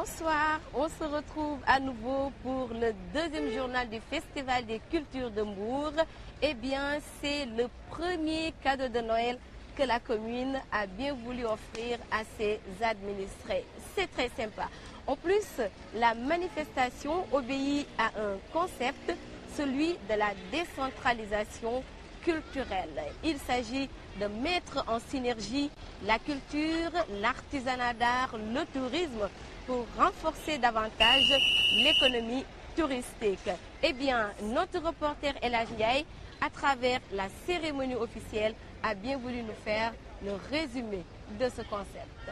Bonsoir, on se retrouve à nouveau pour le deuxième journal du Festival des cultures de Mbour. Eh bien, c'est le premier cadeau de Noël que la commune a bien voulu offrir à ses administrés. C'est très sympa. En plus, la manifestation obéit à un concept, celui de la décentralisation culturelle. Il s'agit de mettre en synergie la culture, l'artisanat d'art, le tourisme pour renforcer davantage l'économie touristique. Eh bien, notre reporter El Hadj Ndiaye, à travers la cérémonie officielle, a bien voulu nous faire le résumé de ce concept.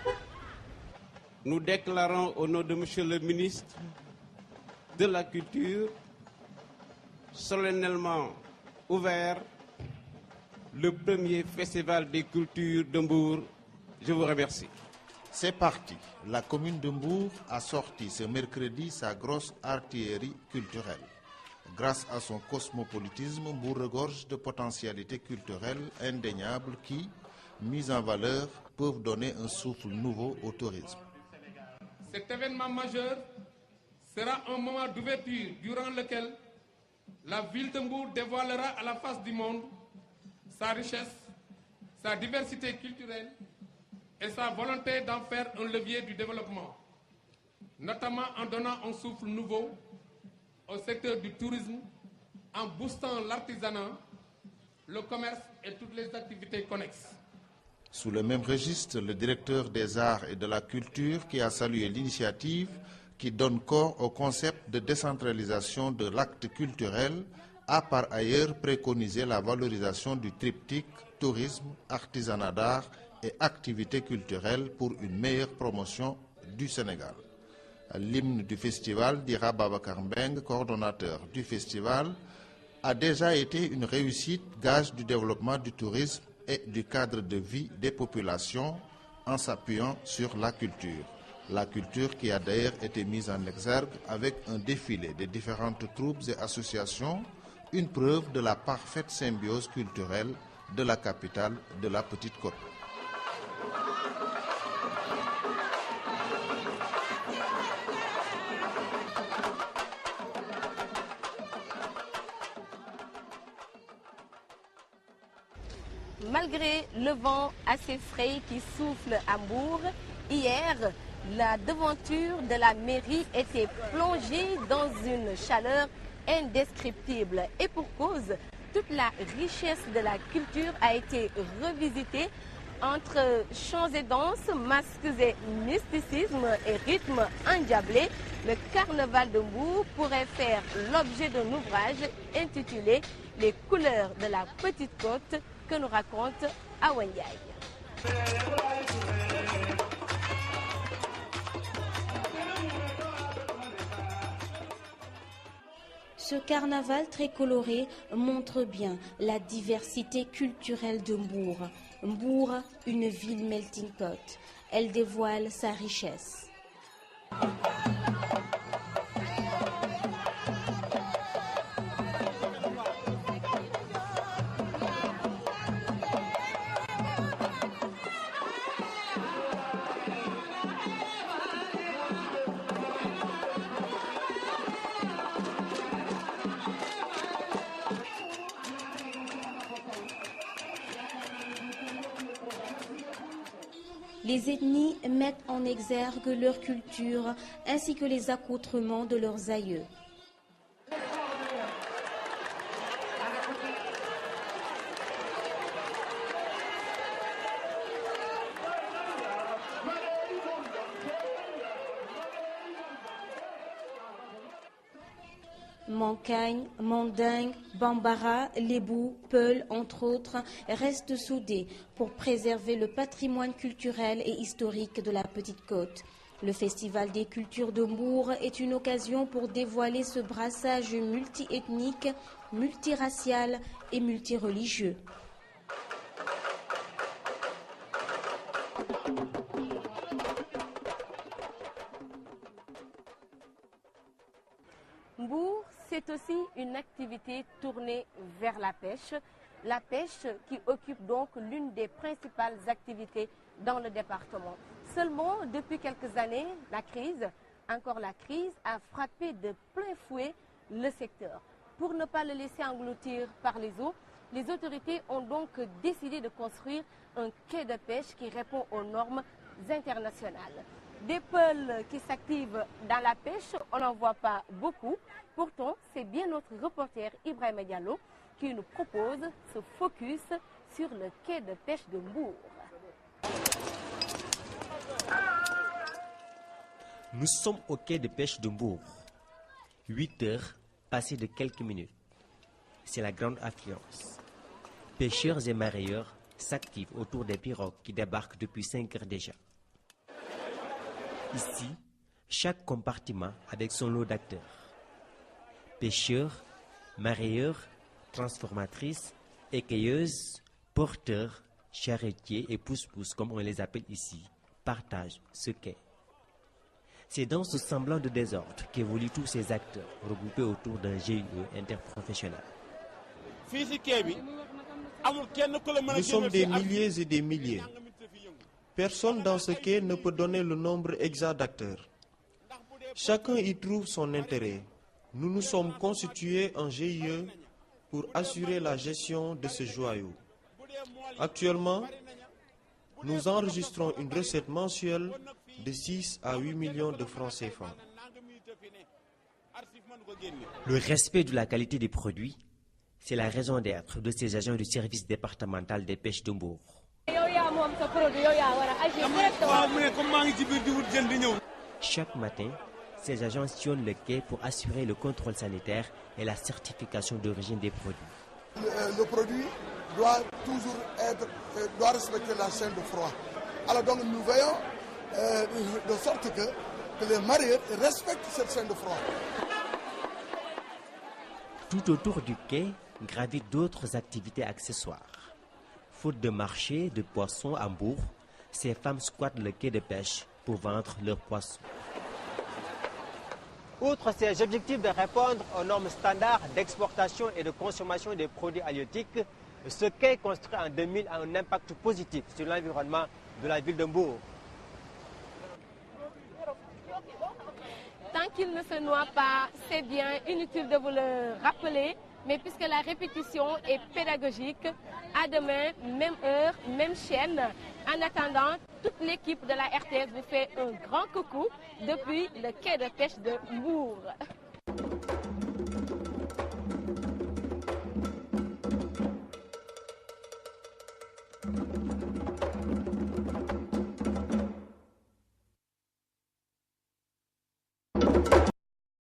Nous déclarons au nom de Monsieur le ministre de la Culture solennellement ouvert le premier festival des cultures de Mbour. Je vous remercie. C'est parti. La commune de Mbour a sorti ce mercredi sa grosse artillerie culturelle. Grâce à son cosmopolitisme, Mbour regorge de potentialités culturelles indéniables qui, mises en valeur, peuvent donner un souffle nouveau au tourisme. Cet événement majeur sera un moment d'ouverture durant lequel la ville de Mbour dévoilera à la face du monde sa richesse, sa diversité culturelle et sa volonté d'en faire un levier du développement, notamment en donnant un souffle nouveau au secteur du tourisme, en boostant l'artisanat, le commerce et toutes les activités connexes. Sous le même registre, le directeur des arts et de la culture qui a salué l'initiative qui donne corps au concept de décentralisation de l'acte culturel a par ailleurs préconisé la valorisation du triptyque tourisme, artisanat d'art et activités culturelles pour une meilleure promotion du Sénégal. L'hymne du festival, dira Babacar Mbeng, coordonnateur du festival, a déjà été une réussite, gage du développement du tourisme et du cadre de vie des populations en s'appuyant sur la culture. La culture qui a d'ailleurs été mise en exergue avec un défilé de différentes troupes et associations, une preuve de la parfaite symbiose culturelle de la capitale de la Petite Côte. Malgré le vent assez frais qui souffle à Mbour, hier, la devanture de la mairie était plongée dans une chaleur indescriptible. Et pour cause, toute la richesse de la culture a été revisitée entre chants et danses, masques et mysticisme et rythmes endiablés. Le carnaval de Mbour pourrait faire l'objet d'un ouvrage intitulé « Les couleurs de la Petite Côte » que nous raconte Awa Ndiaye. Ce carnaval très coloré montre bien la diversité culturelle de Mbour. Mbour, une ville melting pot. Elle dévoile sa richesse. Les ethnies mettent en exergue leur culture ainsi que les accoutrements de leurs aïeux. Mancagne, Mandingue, Bambara, Lébou, Peul, entre autres, restent soudés pour préserver le patrimoine culturel et historique de la Petite Côte. Le Festival des cultures de Mbour est une occasion pour dévoiler ce brassage multiethnique, multiracial et multireligieux. Mbour, c'est aussi une activité tournée vers la pêche qui occupe donc l'une des principales activités dans le département. Seulement, depuis quelques années, la crise encore la crise a frappé de plein fouet le secteur. Pour ne pas le laisser engloutir par les eaux, les autorités ont donc décidé de construire un quai de pêche qui répond aux normes internationales. Des pôles qui s'activent dans la pêche, on n'en voit pas beaucoup. Pourtant, c'est bien notre reporter Ibrahima Diallo qui nous propose ce focus sur le quai de pêche de Mbour. Nous sommes au quai de pêche de Mbour. 8 heures passées de quelques minutes. C'est la grande affluence. Pêcheurs et mareyeurs s'activent autour des pirogues qui débarquent depuis 5 heures déjà. Ici, chaque compartiment avec son lot d'acteurs. Pêcheurs, mareyeurs, transformatrices, écueilleuses, porteurs, charretiers et pousse-pousse, comme on les appelle ici, partagent ce quai. C'est dans ce semblant de désordre qu'évoluent tous ces acteurs regroupés autour d'un GIE interprofessionnel. Nous sommes des milliers et des milliers. Personne dans ce quai ne peut donner le nombre exact d'acteurs. Chacun y trouve son intérêt. Nous nous sommes constitués en GIE pour assurer la gestion de ce joyau. Actuellement, nous enregistrons une recette mensuelle de 6 à 8 millions de francs CFA. Le respect de la qualité des produits, c'est la raison d'être de ces agents du service départemental des pêches de Mbour. Chaque matin, ces agents sillonnent le quai pour assurer le contrôle sanitaire et la certification d'origine des produits. Le produit doit toujours respecter la chaîne de froid. Alors donc nous veillons de sorte que les mareyeurs respectent cette chaîne de froid. Tout autour du quai gravitent d'autres activités accessoires. Faute de marché de poissons à Mbour, ces femmes squattent le quai de pêche pour vendre leurs poissons. Outre ces objectifs de répondre aux normes standards d'exportation et de consommation des produits halieutiques, ce quai construit en 2000 a un impact positif sur l'environnement de la ville de Mbour. Tant qu'il ne se noie pas, c'est bien inutile de vous le rappeler, mais puisque la répétition est pédagogique, à demain, même heure, même chaîne. En attendant, toute l'équipe de la RTS vous fait un grand coucou depuis le quai de pêche de Mbour.